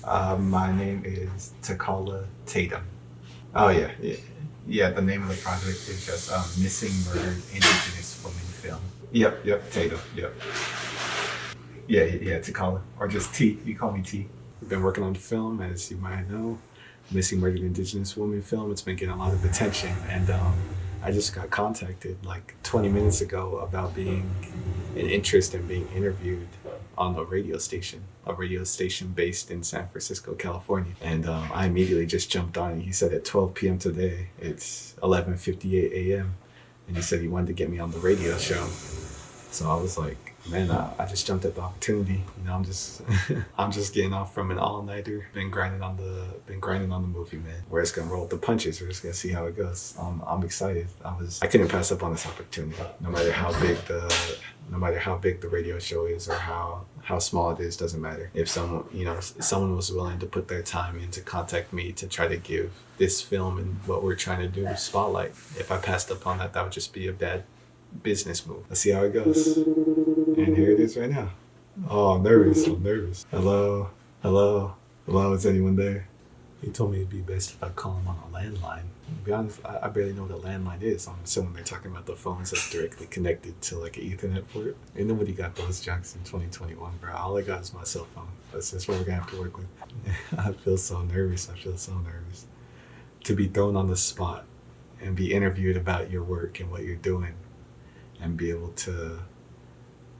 My name is Tokala Tatum. Oh yeah. The name of the project is just Missing Murdered Indigenous Women Film. Yep, Tatum. Yep. Yeah, Tokala, or just T. You call me T. We've been working on the film, as you might know, Missing Murdered Indigenous Women Film. It's been getting a lot of attention, and I just got contacted like 20 minutes ago about being an interest in being interviewed on a radio station based in San Francisco, California. And I immediately just jumped on it. He said at 12 p.m. today, it's 11:58 a.m. And he said he wanted to get me on the radio show. So I was like, man, I just jumped at the opportunity. I'm just I'm just getting off from an all-nighter. Been grinding on the movie, man. We're just gonna roll with the punches. We're just gonna see how it goes. I'm excited. I couldn't pass up on this opportunity. No matter how big the radio show is or how small it is, doesn't matter. If someone was willing to put their time in to contact me to try to give this film and what we're trying to do spotlight. If I passed up on that, that would just be a bad business move. Let's see how it goes. And here it is right now. Oh, I'm nervous. Hello, is anyone there? He told me it'd be best if I call him on a landline. To be honest, I barely know what a landline is. I'm assuming they're talking about the phones that's directly connected to like an Ethernet port. Ain't nobody got those junks in 2021, bro. All I got is my cell phone. That's just what we're gonna have to work with. I feel so nervous. To be thrown on the spot and be interviewed about your work and what you're doing and be able to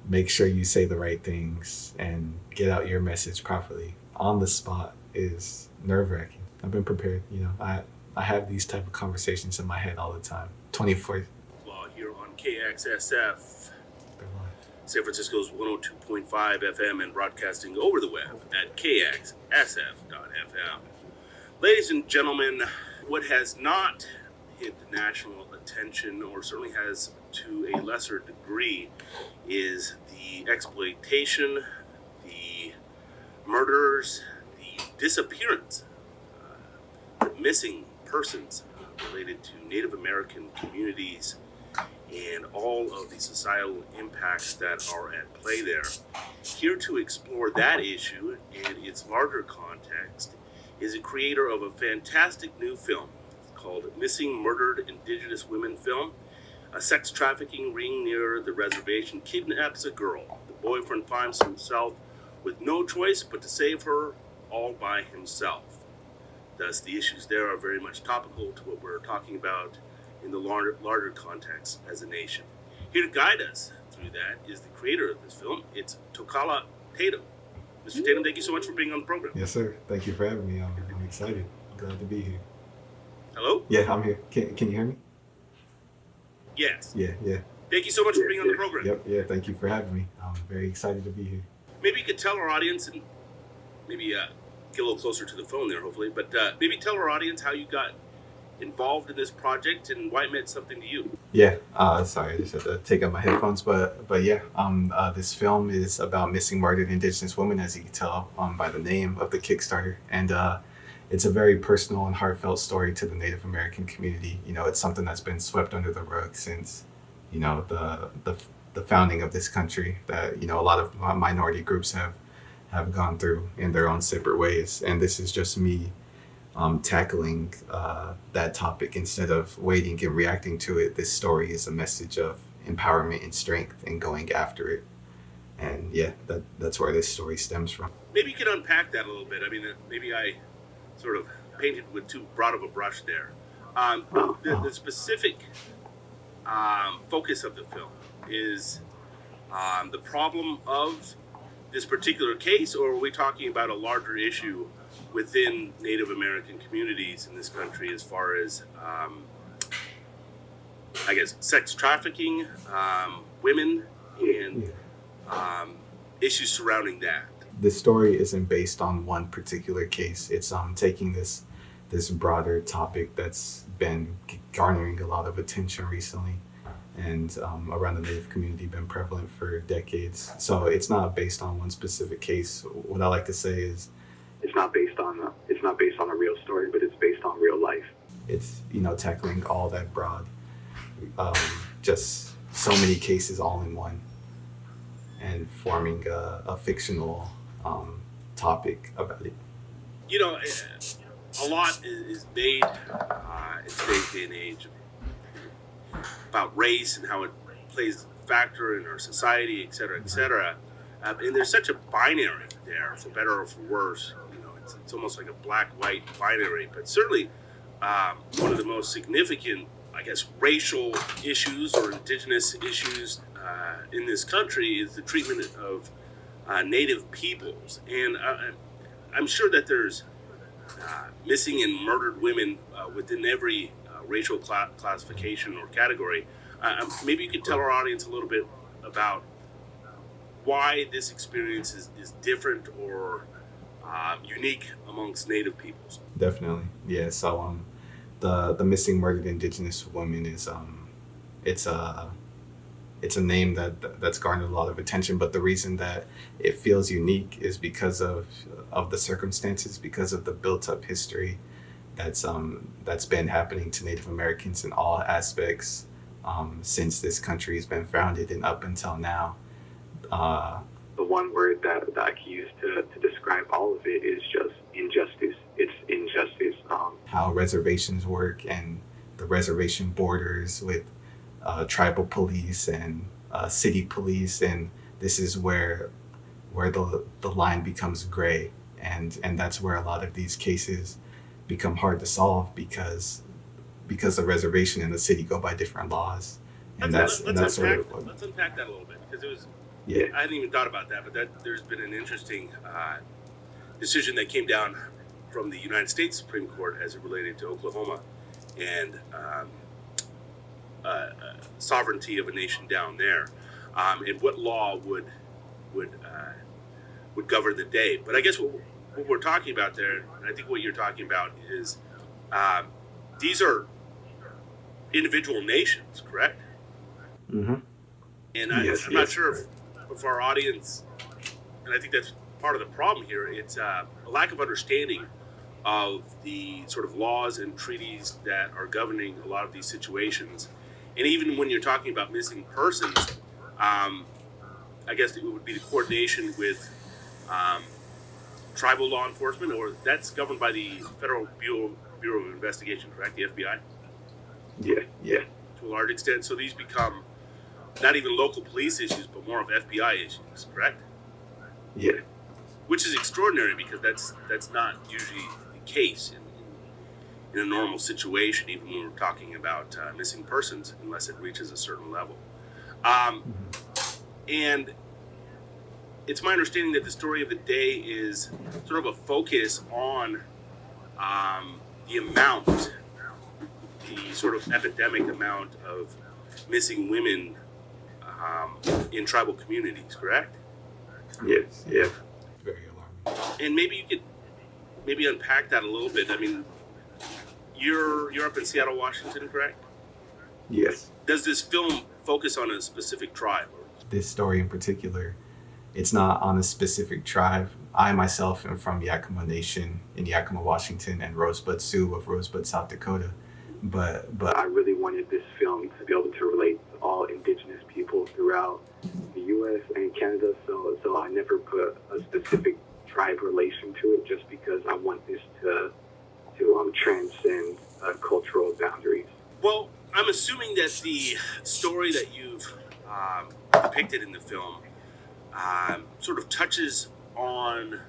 make sure you say the right things and get out your message properly on the spot is nerve-wracking. I've been prepared, I have these type of conversations in my head all the time. 24. Law here on KXSF, San Francisco's 102.5 FM and broadcasting over the web at KXSF.FM. Ladies and gentlemen, what has not hit national attention, or certainly has to a lesser degree, is the exploitation, the murders, the disappearance, the missing persons related to Native American communities, and all of the societal impacts that are at play there. Here to explore that issue and its larger context is a creator of a fantastic new film called Missing Murdered Indigenous Women Film. A sex trafficking ring near the reservation kidnaps a girl. The boyfriend finds himself with no choice but to save her all by himself. Thus, the issues there are very much topical to what we're talking about in the larger context as a nation. Here to guide us through that is the creator of this film. It's Tokala Tatum. Mr. Tatum, thank you so much for being on the program. Yes, sir. Thank you for having me. I'm excited. I'm glad to be here. Hello? Yeah, I'm here. Can you hear me? Yes. Yeah. Thank you so much for being on the program. Yep, yeah, thank you for having me. I'm very excited to be here. Maybe you could tell our audience, and maybe get a little closer to the phone there, hopefully, but maybe tell our audience how you got involved in this project and why it meant something to you. Yeah, sorry, I just had to take out my headphones, but yeah, this film is about missing murdered Indigenous women, as you can tell by the name of the Kickstarter, and it's a very personal and heartfelt story to the Native American community. It's something that's been swept under the rug since, the founding of this country that, a lot of minority groups have gone through in their own separate ways. And this is just me tackling that topic instead of waiting and reacting to it. This story is a message of empowerment and strength and going after it. And yeah, that's where this story stems from. Maybe you could unpack that a little bit. I mean, maybe I sort of painted with too broad of a brush there. The specific focus of the film is the problem of this particular case, or are we talking about a larger issue within Native American communities in this country as far as, sex trafficking, women, and issues surrounding that? The story isn't based on one particular case. It's taking this broader topic that's been garnering a lot of attention recently and around the Native community, been prevalent for decades. So it's not based on one specific case. What I like to say is it's not based on a real story, but it's based on real life. It's tackling all that broad, just so many cases all in one, and forming a fictional topic about it. You know, a lot is made in today's day and age about race and how it plays a factor in our society, et cetera, et cetera. And there's such a binary there, for better or for worse. You know, it's almost like a black-white binary. But certainly, one of the most significant, I guess, racial issues or indigenous issues in this country is the treatment of Native peoples. And I'm sure that there's missing and murdered women within every racial classification or category. Maybe you could tell our audience a little bit about why this experience is different or unique amongst Native peoples. Definitely, yeah. So the missing murdered Indigenous woman is it's a name that's garnered a lot of attention, but the reason that it feels unique is because of the circumstances, because of the built up history that's been happening to Native Americans in all aspects since this country has been founded and up until now. The one word that I can use to describe all of it is just injustice. It's injustice. How reservations work and the reservation borders with tribal police and city police, and this is where the line becomes gray, and that's where a lot of these cases become hard to solve because the reservation and the city go by different laws, and let's sort of let's unpack that a little bit, because it was yeah. I hadn't even thought about that, but there's been an interesting decision that came down from the United States Supreme Court as it related to Oklahoma and sovereignty of a nation down there, and what law would govern the day. But I guess what we're talking about there, and I think what you're talking about is these are individual nations, correct? Mm-hmm. And I'm not sure if our audience, and I think that's part of the problem here, it's a lack of understanding of the sort of laws and treaties that are governing a lot of these situations. And even when you're talking about missing persons, I guess it would be the coordination with tribal law enforcement, or that's governed by the Federal Bureau of Investigation, correct? The FBI? Yeah. To a large extent. So these become not even local police issues, but more of FBI issues, correct? Yeah. Which is extraordinary, because that's not usually the case in a normal situation, even when we're talking about missing persons, unless it reaches a certain level. And it's my understanding that the story of the day is sort of a focus on the amount, the sort of epidemic amount of missing women in tribal communities, correct? Yes, yeah. Very alarming. And maybe you could unpack that a little bit. I mean, you're up in Seattle, Washington, correct? Yes. Does this film focus on a specific tribe? This story in particular, it's not on a specific tribe. I myself am from Yakima Nation in Yakima, Washington, and Rosebud Sioux of Rosebud, South Dakota. But I really wanted this film to be able to relate to all Indigenous people throughout the U.S. and Canada. So I never put a specific tribe relation to it, just because I want this to transcend cultural boundaries. Well, I'm assuming that the story that you've depicted in the film sort of touches on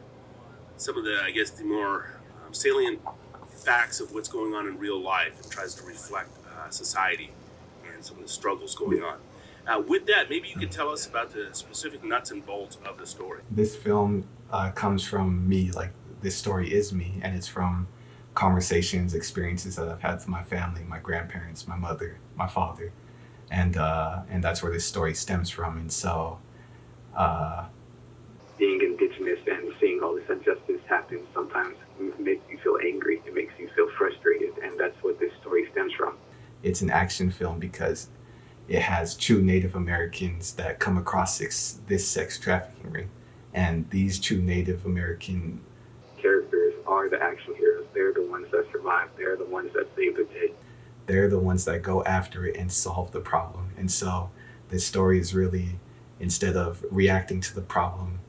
some of the, I guess, the more salient facts of what's going on in real life, and tries to reflect society and some of the struggles going on. With that, maybe you could tell us about the specific nuts and bolts of the story. this film comes from me, like this story is me, and it's from conversations, experiences that I've had with my family, my grandparents, my mother, my father, and that's where this story stems from. And so Being Indigenous and seeing all this injustice happen sometimes makes you feel angry. It makes you feel frustrated, and that's what this story stems from. it's an action film because it has true Native Americans that come across this sex trafficking ring, and these true Native American Characters are the action heroes. They're the ones that survive. They're the ones that save the day. they're the ones that go after it and solve the problem. And so this story is really, instead of reacting to the problem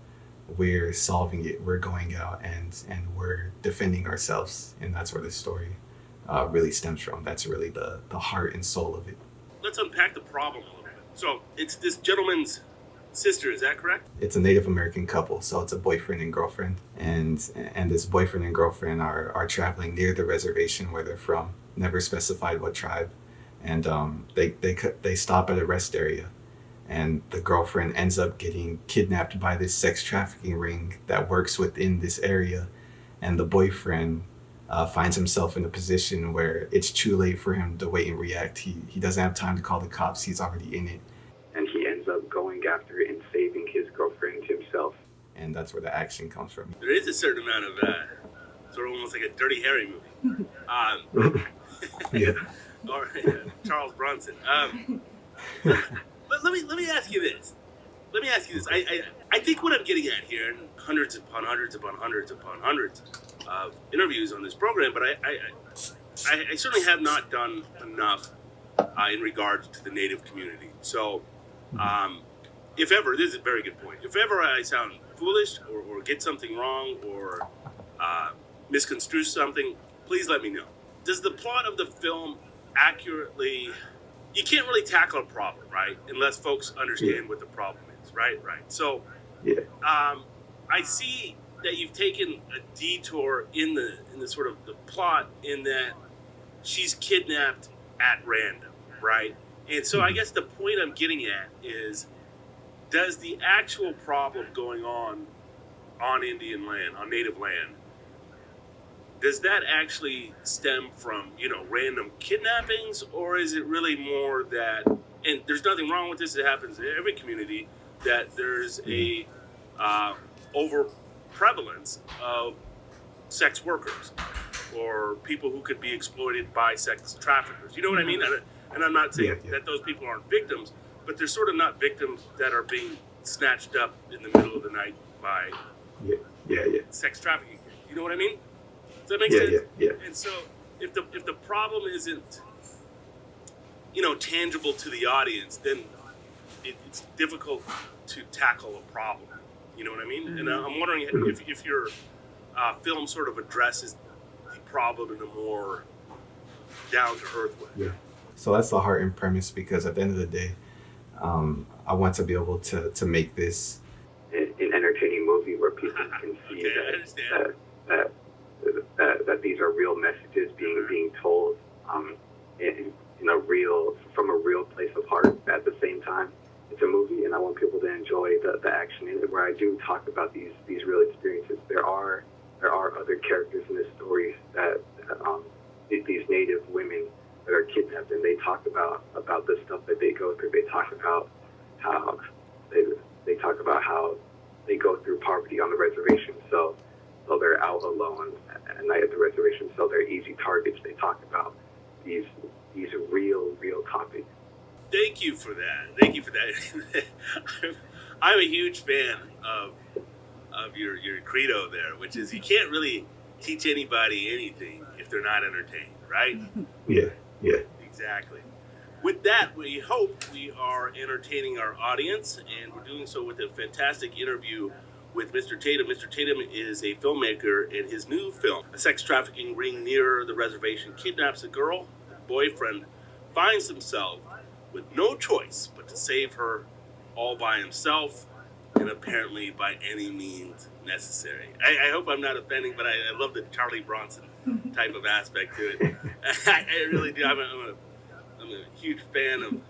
we're solving it. We're going out and we're defending ourselves, and that's where the story really stems from. That's really the heart and soul of it. Let's unpack the problem a little bit. So it's this gentleman's sister, is that correct? It's a Native American couple, so it's a boyfriend and girlfriend, and this boyfriend and girlfriend are traveling near the reservation where they're from. Never specified what tribe, and they stop at a rest area, and the girlfriend ends up getting kidnapped by this sex trafficking ring that works within this area, and the boyfriend finds himself in a position where it's too late for him to wait and react. He doesn't have time to call the cops. He's already in it. And he ends up going after and saving his girlfriend himself. And that's where the action comes from. There is a certain amount of sort of almost like a Dirty Harry movie. Yeah. Or Charles Bronson. But let me ask you this. I think what I'm getting at here, and hundreds upon hundreds upon hundreds upon hundreds of interviews on this program, but I certainly have not done enough in regards to the Native community. So, if ever, this is a very good point, if ever I sound foolish or get something wrong or misconstrue something, please let me know. Does the plot of the film accurately... You can't really tackle a problem, right? Unless folks understand what the problem is, right? So, I see that you've taken a detour in the sort of the plot in that she's kidnapped at random, right? And so I guess the point I'm getting at is, does the actual problem going on Indian land, on Native land, does that actually stem from, random kidnappings, or is it really more that, and there's nothing wrong with this, it happens in every community, that there's a over prevalence of sex workers or people who could be exploited by sex traffickers? You know what I mean? And I'm not saying that those people aren't victims, but they're sort of not victims that are being snatched up in the middle of the night by sex trafficking. You know what I mean? Does that make sense? Yeah. And so if the problem isn't, tangible to the audience, then it's difficult to tackle a problem. You know what I mean? Mm-hmm. And I'm wondering if your film sort of addresses the problem in a more down-to-earth way. Yeah. So that's the heart and premise, because at the end of the day, I want to be able to make this an entertaining movie where people can see that these are real messages being told from a real place of heart. At the same time, it's a movie, and I want people to enjoy the action in it. Where I do talk about these real experiences, there are other characters in this story that these Native women that are kidnapped, and they talk about the stuff that they go through. They talk about how they go through poverty on the reservation, so they're out alone at night at the reservation, so they're easy targets. They talk about these real topics. Thank you for that. I'm a huge fan of your credo there, which is you can't really teach anybody anything if they're not entertained, right? Yeah. Exactly. With that, we hope we are entertaining our audience, and we're doing so with a fantastic interview with Mr. Tatum. Mr. Tatum is a filmmaker, and his new film, a sex trafficking ring near the reservation kidnaps a girl. The boyfriend finds himself with no choice but to save her all by himself, and apparently by any means necessary. I hope I'm not offending, but I love the Charlie Bronson type of aspect to it. I really do. I'm a huge fan of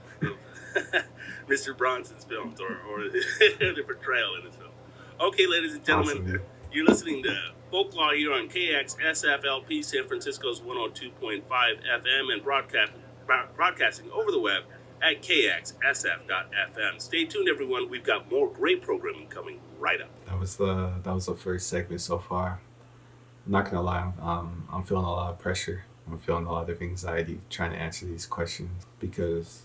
Mr. Bronson's films, or the portrayal in his film. Okay, ladies and gentlemen, awesome, you're listening to Folk Law here on KXSF LP, San Francisco's 102.5 FM, and broadcasting over the web at kxsf.fm. Stay tuned, everyone. We've got more great programming coming right up. That was the first segment so far. I'm not gonna lie, I'm feeling a lot of pressure. I'm feeling a lot of anxiety trying to answer these questions, because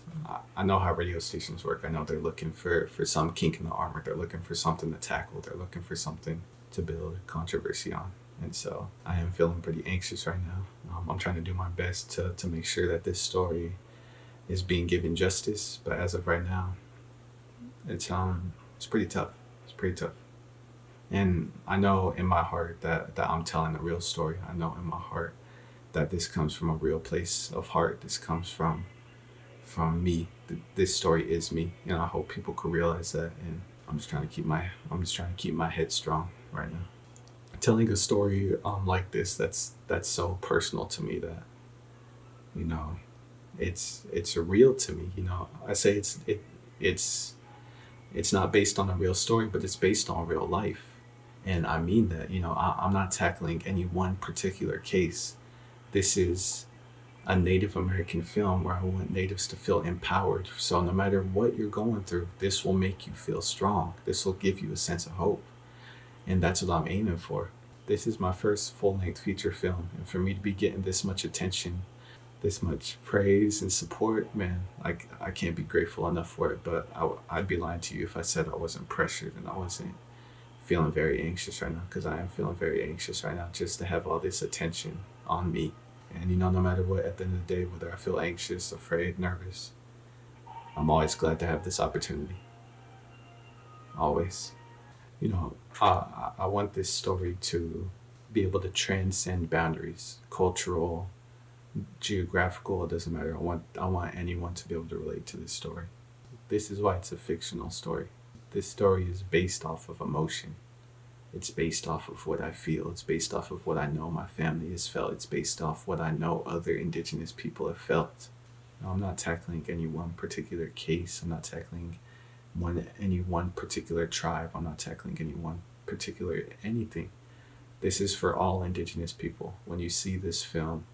I know how radio stations work. I know they're looking for some kink in the armor. They're looking for something to tackle. They're looking for something to build controversy on. And so I am feeling pretty anxious right now. I'm trying to do my best to make sure that this story is being given justice. But as of right now, it's pretty tough. It's pretty tough. And I know in my heart that I'm telling a real story. I know in my heart that this comes from a real place of heart. This comes from me. This story is me. And I hope people could realize that. And I'm just trying to keep my head strong right now. Telling a story like this that's so personal to me that, you know, it's real to me. You know, I say it's it's not based on a real story, but it's based on real life. And I mean that. You know, I'm not tackling any one particular case. This is a Native American film where I want natives to feel empowered. So no matter what you're going through, this will make you feel strong. This will give you a sense of hope. And that's what I'm aiming for. This is my first full-length feature film, and for me to be getting this much attention, this much praise and support, man, like I can't be grateful enough for it. But I'd be lying to you if I said I wasn't pressured and I wasn't feeling very anxious right now, because I am feeling very anxious right now just to have all this attention on me. And you know, no matter what, at the end of the day, whether I feel anxious, afraid, nervous, I'm always glad to have this opportunity. Always. You know, I want this story to be able to transcend boundaries, cultural, geographical, it doesn't matter. I want anyone to be able to relate to this story. This is why it's a fictional story. This story is based off of emotion. It's based off of what I feel. It's based off of what I know my family has felt. It's based off what I know other Indigenous people have felt. Now, I'm not tackling any one particular case. I'm not tackling any one particular tribe. I'm not tackling any one particular anything. This is for all Indigenous people. When you see this film,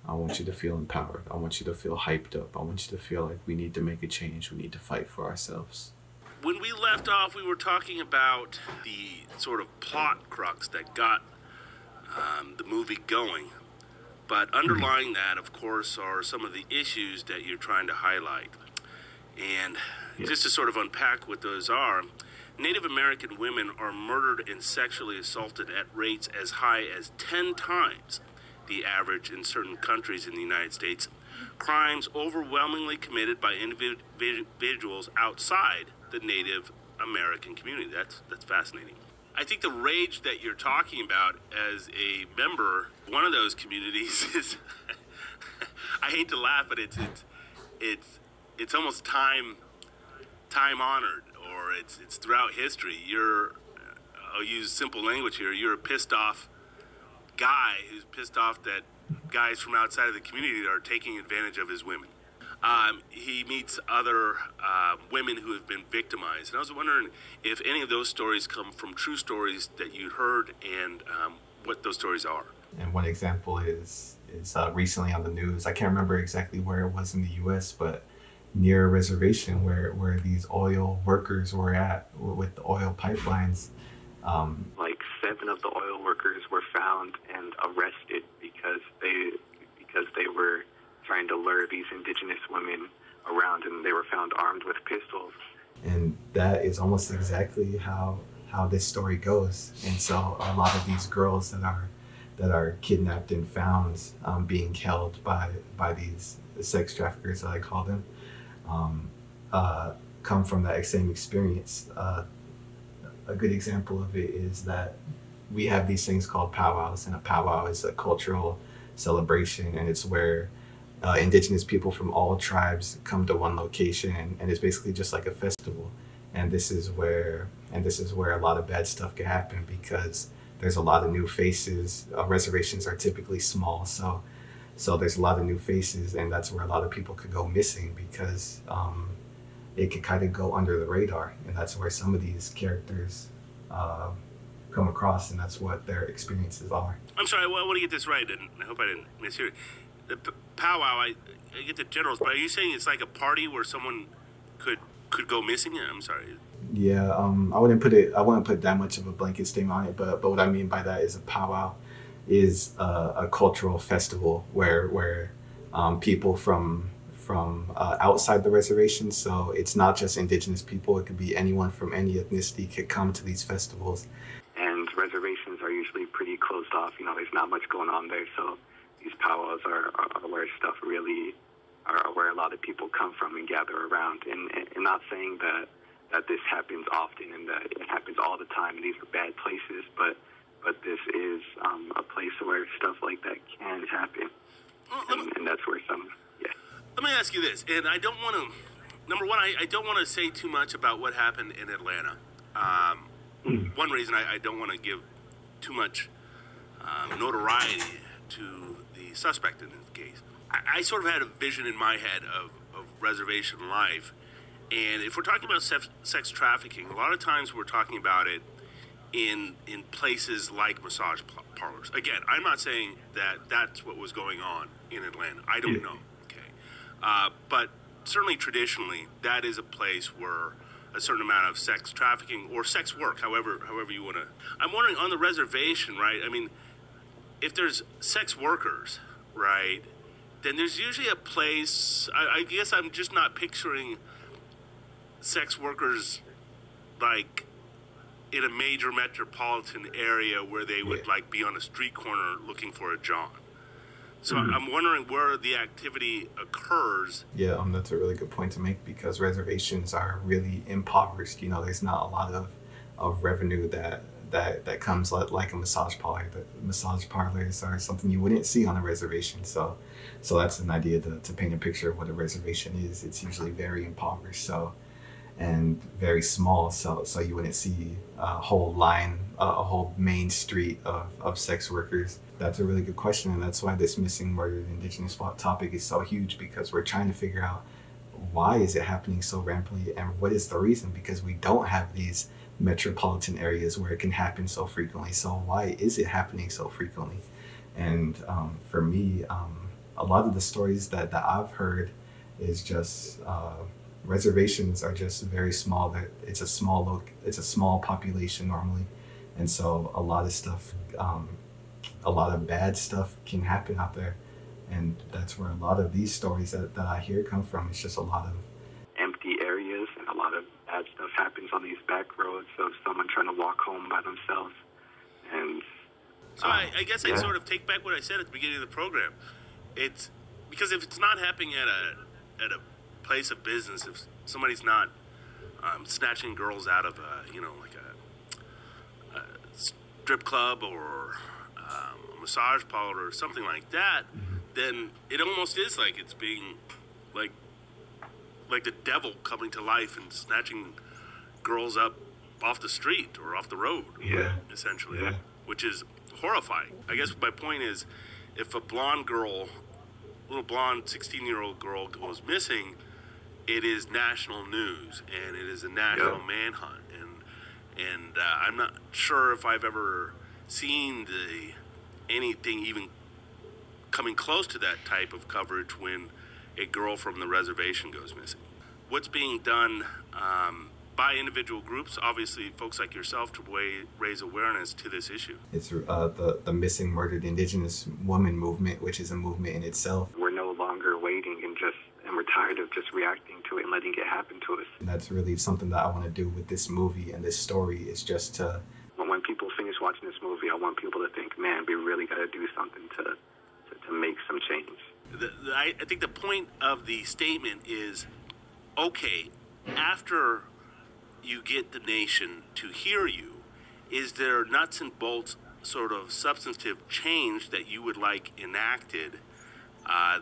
I want you to feel empowered. I want you to feel hyped up. I want you to feel like we need to make a change. We need to fight for ourselves. When we left off, we were talking about the sort of plot crux that got the movie going. But underlying that, of course, are some of the issues that you're trying to highlight. And just to sort of unpack what those are, Native American women are murdered and sexually assaulted at rates as high as 10 times the average in certain countries in the United States. Crimes overwhelmingly committed by individuals outside the Native American community. That's fascinating. I think the rage that you're talking about as a member, one of those communities is, I hate to laugh, but it's almost time honored, or it's throughout history. I'll use simple language here. You're a pissed off guy who's pissed off that guys from outside of the community are taking advantage of his women. He meets other women who have been victimized. And I was wondering if any of those stories come from true stories that you heard, and what those stories are. And one example is recently on the news. I can't remember exactly where it was in the U.S., but near a reservation where these oil workers were at with the oil pipelines. Like 7 of the oil workers were found and arrested because they were trying to lure these Indigenous women around, and they were found armed with pistols. And that is almost exactly how this story goes. And so a lot of these girls that are kidnapped and found being held by these sex traffickers, that I call them, come from that same experience. A good example of it is that we have these things called powwows, and a powwow is a cultural celebration, and it's where Indigenous people from all tribes come to one location, and it's basically just like a festival. And this is where a lot of bad stuff can happen, because there's a lot of new faces. Reservations are typically small, so there's a lot of new faces, and that's where a lot of people could go missing, because it could kind of go under the radar, and that's where some of these characters come across, and that's what their experiences are. I'm sorry, I want to get this right, and I hope I didn't mishear it. The powwow, I get the generals, but are you saying it's like a party where someone could go missing? I'm sorry. Yeah, I wouldn't put that much of a blanket statement on it, but what I mean by that is a powwow is a cultural festival where people from outside the reservation, so it's not just Indigenous people, it could be anyone from any ethnicity could come to these festivals. And reservations are usually pretty closed off, there's not much going on there, so these powwows are where stuff really are, where a lot of people come from and gather around. And not saying that that this happens often and that it happens all the time. And these are bad places, but this is a place where stuff like that can happen, and that's where Let me ask you this, and I don't want to. Number one, I don't want to say too much about what happened in Atlanta. One reason I don't want to give too much notoriety to the suspect in this case. I sort of had a vision in my head of reservation life, and if we're talking about sex trafficking, a lot of times we're talking about it in places like massage parlors. Again, I'm not saying that that's what was going on in Atlanta. I don't know. Okay, but certainly traditionally, that is a place where a certain amount of sex trafficking or sex work, however you want to. I'm wondering on the reservation, right? I mean, if there's sex workers, right, then there's usually a place. I guess I'm just not picturing sex workers like in a major metropolitan area where they would like be on a street corner looking for a job. So I'm wondering where the activity occurs. Yeah, that's a really good point to make, because reservations are really impoverished. There's not a lot of revenue that comes like a massage parlor. The massage parlors are something you wouldn't see on a reservation. So that's an idea to paint a picture of what a reservation is. It's usually very impoverished, and very small. So you wouldn't see a whole main street of sex workers. That's a really good question, and that's why this missing murdered Indigenous topic is so huge, because we're trying to figure out why is it happening so rampantly and what is the reason, because we don't have these metropolitan areas where it can happen so frequently. So why is it happening so frequently? And for me, a lot of the stories that I've heard is just reservations are just very small. It's a small population normally, and so a lot of stuff. A lot of bad stuff can happen out there, and that's where a lot of these stories that I hear come from. It's just a lot of empty areas, and a lot of bad stuff happens on these back roads of someone trying to walk home by themselves. And so I guess I sort of take back what I said at the beginning of the program. It's because if it's not happening at a place of business, if somebody's not snatching girls out of a strip club or a massage parlor or something like that, then it almost is like it's being like the devil coming to life and snatching girls up off the street or off the road, essentially, which is horrifying. I guess my point is, if a little blonde 16-year-old girl goes missing, it is national news and it is a national manhunt. And I'm not sure if I've ever seen anything even coming close to that type of coverage when a girl from the reservation goes missing. What's being done by individual groups, obviously folks like yourself, to raise awareness to this issue? It's the Missing Murdered Indigenous Woman movement, which is a movement in itself. We're no longer waiting and we're tired of just reacting to it and letting it happen to us. And that's really something that I want to do with this movie and this story, is just to... When people finish watching this movie, I want people to think, man, we really got to do something to make some change. I think the point of the statement is, okay, after you get the nation to hear you, is there nuts and bolts sort of substantive change that you would like enacted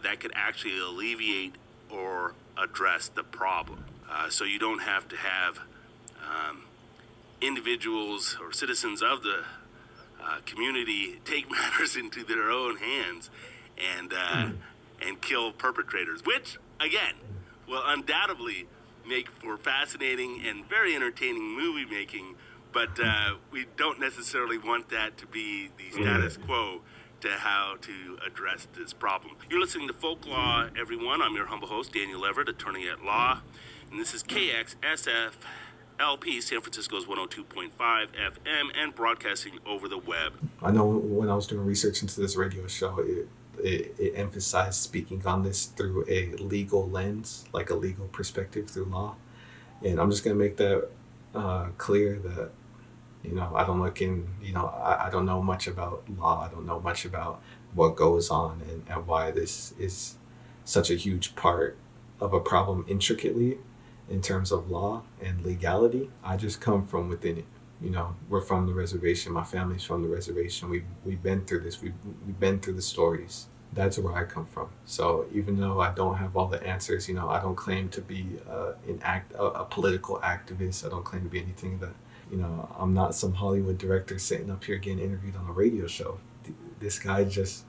that could actually alleviate or address the problem? So you don't have to have individuals or citizens of the community take matters into their own hands and kill perpetrators, which, again, will undoubtedly make for fascinating and very entertaining movie making, but we don't necessarily want that to be the status quo to how to address this problem. You're listening to Folk Law, everyone. I'm your humble host, Daniel Everett, attorney at law, and this is KXSF LP, San Francisco's 102.5 FM, and broadcasting over the web. I know when I was doing research into this radio show, it emphasized speaking on this through a legal lens, like a legal perspective through law. And I'm just going to make that clear that, I don't look in, I don't know much about law. I don't know much about what goes on and why this is such a huge part of a problem intricately. in terms of law and legality, I just come from within it. You know, we're from the reservation. My family's from the reservation. We've been through this. We've been through the stories. That's where I come from. So even though I don't have all the answers, you know, I don't claim to be a political activist. I don't claim to be anything that, you know, I'm not some Hollywood director sitting up here getting interviewed on a radio show. This guy just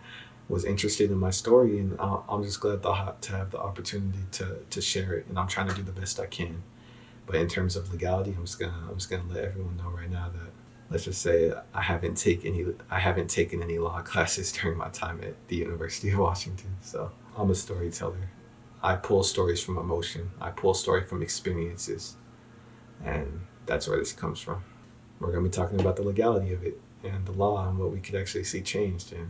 was interested in my story, and I'm just glad to have the opportunity to share it, and I'm trying to do the best I can. But in terms of legality, I'm just gonna let everyone know right now that, let's just say, I haven't taken any law classes during my time at the University of Washington. So I'm a storyteller. I pull stories from emotion. I pull story from experiences, and that's where this comes from. We're gonna be talking about the legality of it and the law and what we could actually see changed. And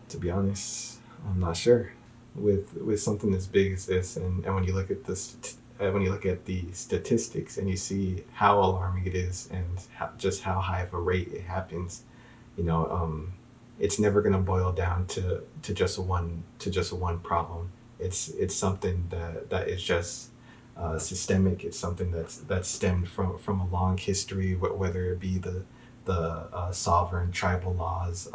to be honest, I'm not sure with something as big as this. And when you look at when you look at the statistics and you see how alarming it is and just how high of a rate it happens, you know, it's never going to boil down to just one problem. It's something that is just systemic. It's something that's stemmed from a long history, whether it be the sovereign tribal laws,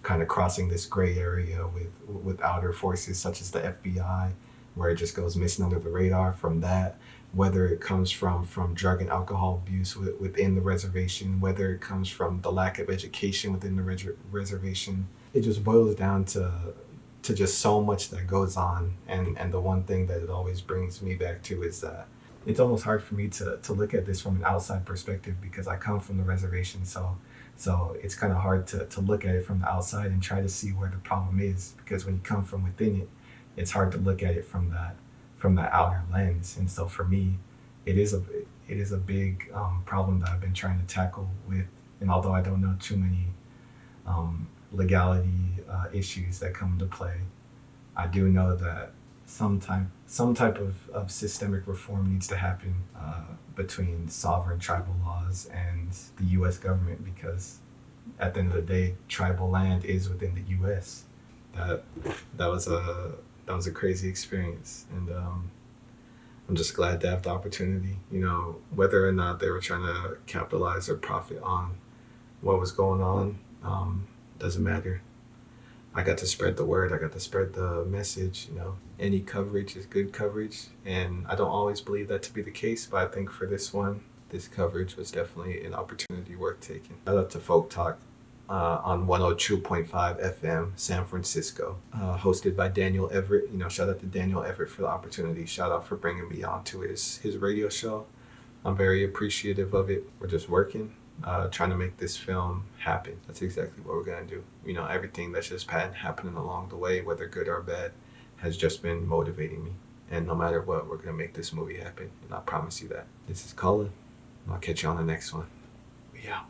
kind of crossing this gray area with outer forces such as the FBI, where it just goes missing under the radar from that, whether it comes from drug and alcohol abuse within the reservation, whether it comes from the lack of education within the reservation. It just boils down to just so much that goes on. And the one thing that it always brings me back to is that it's almost hard for me to look at this from an outside perspective, because I come from the reservation. So it's kind of hard to look at it from the outside and try to see where the problem is, because when you come from within it, it's hard to look at it from that outer lens. And so for me, it is a big problem that I've been trying to tackle with. And although I don't know too many legality issues that come into play, I do know that some type of systemic reform needs to happen between sovereign tribal laws and the U.S. government, because at the end of the day, tribal land is within the U.S. That was a crazy experience, and I'm just glad to have the opportunity. You know, whether or not they were trying to capitalize or profit on what was going on, doesn't matter. I got to spread the word. I got to spread the message. You know, any coverage is good coverage, and I don't always believe that to be the case, but I think for this coverage was definitely an opportunity worth taking. Shout out to Folk Talk on 102.5 FM, San Francisco, hosted by Daniel Everett. You know, shout out to Daniel Everett for the opportunity. Shout out for bringing me on to his radio show. I'm very appreciative of it. We're just working, trying to make this film happen. That's exactly what we're going to do. You know, everything that's just happening along the way, whether good or bad, has just been motivating me. And no matter what, we're going to make this movie happen. And I promise you that. This is Colin. I'll catch you on the next one. We out.